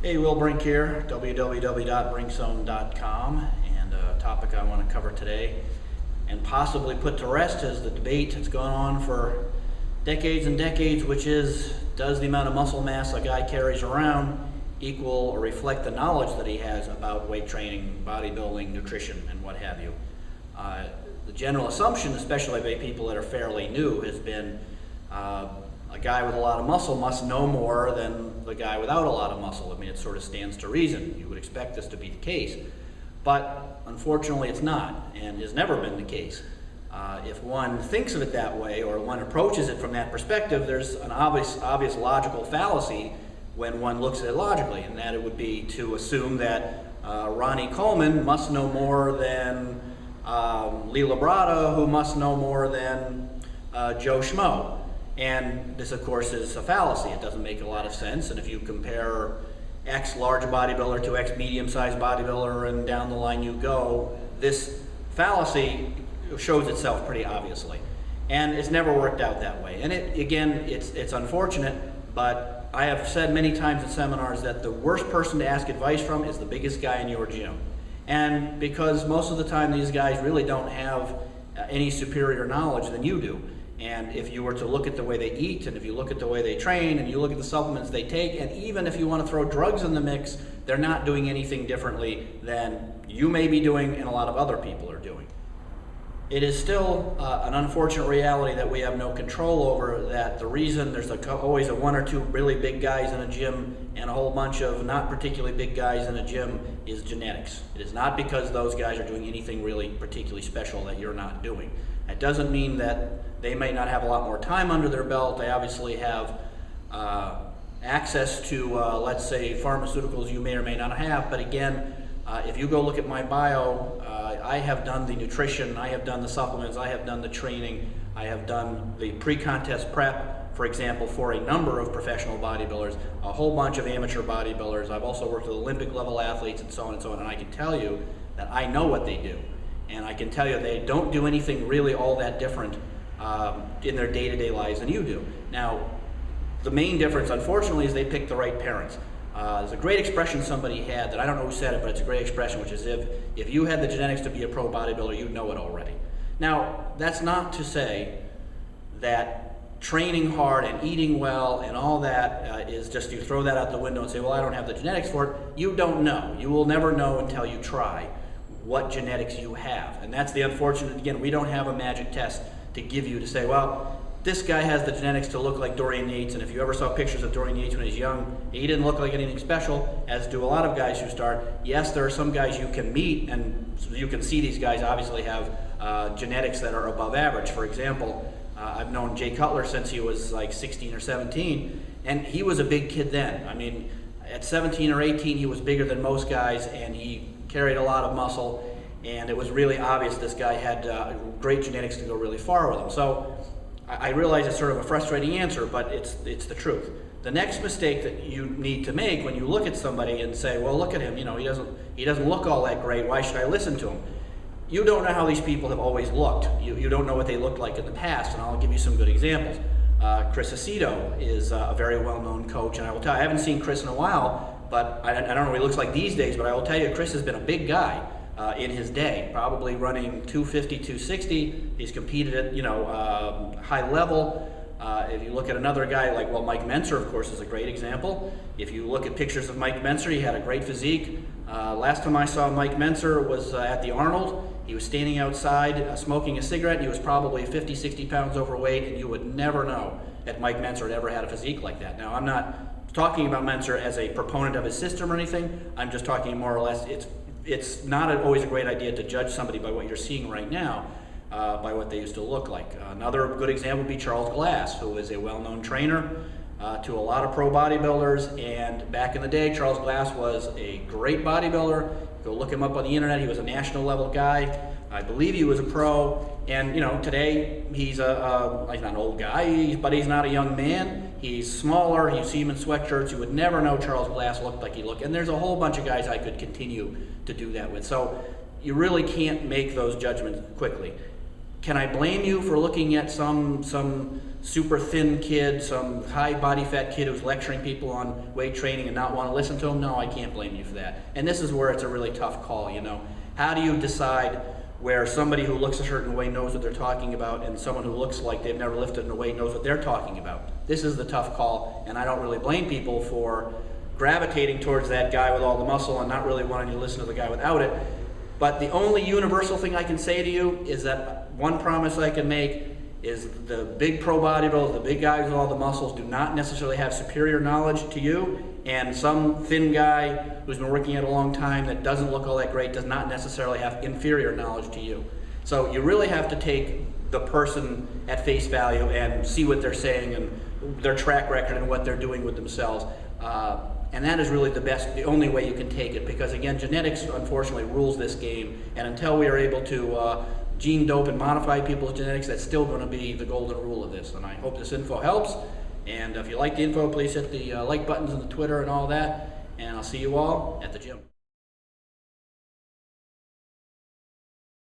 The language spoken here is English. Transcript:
Hey, Will Brink here, www.brinkzone.com, and a topic I want to cover today and possibly put to rest is the debate that's gone on for decades and decades, which is, does the amount of muscle mass a guy carries around equal or reflect the knowledge that he has about weight training, bodybuilding, nutrition, and what have you? The general assumption, especially by people that are fairly new, has been a guy with a lot of muscle must know more than the guy without a lot of muscle. I mean, it sort of stands to reason. You would expect this to be the case. But unfortunately, it's not, and has never been the case. If one thinks of it that way, or one approaches it from that perspective, there's an obvious logical fallacy when one looks at it logically, and that it would be to assume that Ronnie Coleman must know more than Lee Labrada, who must know more than Joe Schmo. And this, of course, is a fallacy. It doesn't make a lot of sense. And if you compare X large bodybuilder to X medium-sized bodybuilder and down the line you go, this fallacy shows itself pretty obviously. And it's never worked out that way. And it's unfortunate, but I have said many times in seminars that the worst person to ask advice from is the biggest guy in your gym. And because most of the time these guys really don't have any superior knowledge than you do. And if you were to look at the way they eat, and if you look at the way they train, and you look at the supplements they take, and even if you want to throw drugs in the mix, they're not doing anything differently than you may be doing and a lot of other people are doing. It is still an unfortunate reality that we have no control over, that the reason there's always one or two really big guys in a gym and a whole bunch of not particularly big guys in a gym is genetics. It is not because those guys are doing anything really particularly special that you're not doing. That doesn't mean that they may not have a lot more time under their belt. They obviously have access to, let's say, pharmaceuticals you may or may not have. But again, if you go look at my bio, I have done the nutrition, I have done the supplements, I have done the training, I have done the pre-contest prep, for example, for a number of professional bodybuilders, a whole bunch of amateur bodybuilders. I've also worked with Olympic level athletes and so on and so on, and I can tell you that I know what they do. And I can tell you they don't do anything really all that different in their day-to-day lives than you do. Now, the main difference, unfortunately, is they pick the right parents. There's a great expression somebody had that I don't know who said it, but it's a great expression, which is if you had the genetics to be a pro bodybuilder, you'd know it already. Now, that's not to say that training hard and eating well and all that is just you throw that out the window and say, well, I don't have the genetics for it. You don't know. You will never know until you try what genetics you have. And that's the unfortunate, again, we don't have a magic test to give you to say, well, this guy has the genetics to look like Dorian Yates, and if you ever saw pictures of Dorian Yates when he was young, he didn't look like anything special, as do a lot of guys who start. Yes, there are some guys you can meet, and you can see these guys obviously have genetics that are above average. For example, I've known Jay Cutler since he was like 16 or 17, and he was a big kid then. I mean, at 17 or 18, he was bigger than most guys, and he carried a lot of muscle, and it was really obvious this guy had great genetics to go really far with him. So I realize it's sort of a frustrating answer, but it's the truth. The next mistake that you need to make when you look at somebody and say, well, look at him, you know, he doesn't look all that great, why should I listen to him? You don't know how these people have always looked. You don't know what they looked like in the past, and I'll give you some good examples. Chris Aceto is a very well-known coach, and I will tell you, I haven't seen Chris in a while, but I don't know what he looks like these days, but I will tell you, Chris has been a big guy in his day, probably running 250, 260. He's competed at, high level. If you look at another guy like, well, Mike Mentzer, of course, is a great example. If you look at pictures of Mike Mentzer, he had a great physique. Last time I saw Mike Mentzer was at the Arnold. He was standing outside smoking a cigarette. He was probably 50, 60 pounds overweight, and you would never know that Mike Mentzer had ever had a physique like that. Now, I'm not talking about Mentzer as a proponent of his system or anything. I'm just talking more or less, it's not always a great idea to judge somebody by what you're seeing right now, by what they used to look like. Another good example would be Charles Glass, who is a well-known trainer to a lot of pro bodybuilders, and back in the day, Charles Glass was a great bodybuilder. Go look him up on the internet. He was a national level guy. I believe he was a pro, and today he's he's not an old guy, but he's not a young man. He's smaller. You see him in sweatshirts. You would never know Charles Glass looked like he looked. And there's a whole bunch of guys I could continue to do that with. So you really can't make those judgments quickly. Can I blame you for looking at some super thin kid, some high body fat kid who's lecturing people on weight training and not want to listen to him? No, I can't blame you for that. And this is where it's a really tough call, you know. How do you decide where somebody who looks a certain way knows what they're talking about and someone who looks like they've never lifted in a weight knows what they're talking about? This is the tough call, and I don't really blame people for gravitating towards that guy with all the muscle and not really wanting to listen to the guy without it. But the only universal thing I can say to you is that one promise I can make is the big pro bodybuilders, the big guys with all the muscles do not necessarily have superior knowledge to you, and some thin guy who's been working out a long time that doesn't look all that great does not necessarily have inferior knowledge to you. So you really have to take the person at face value and see what they're saying and their track record and what they're doing with themselves. And that is really the only way you can take it, because again, genetics unfortunately rules this game, and until we are able to gene dope and modify people's genetics, that's still going to be the golden rule of this. And I hope this info helps, and if you like the info, please hit the like buttons on the Twitter and all that, and I'll see you all at the gym.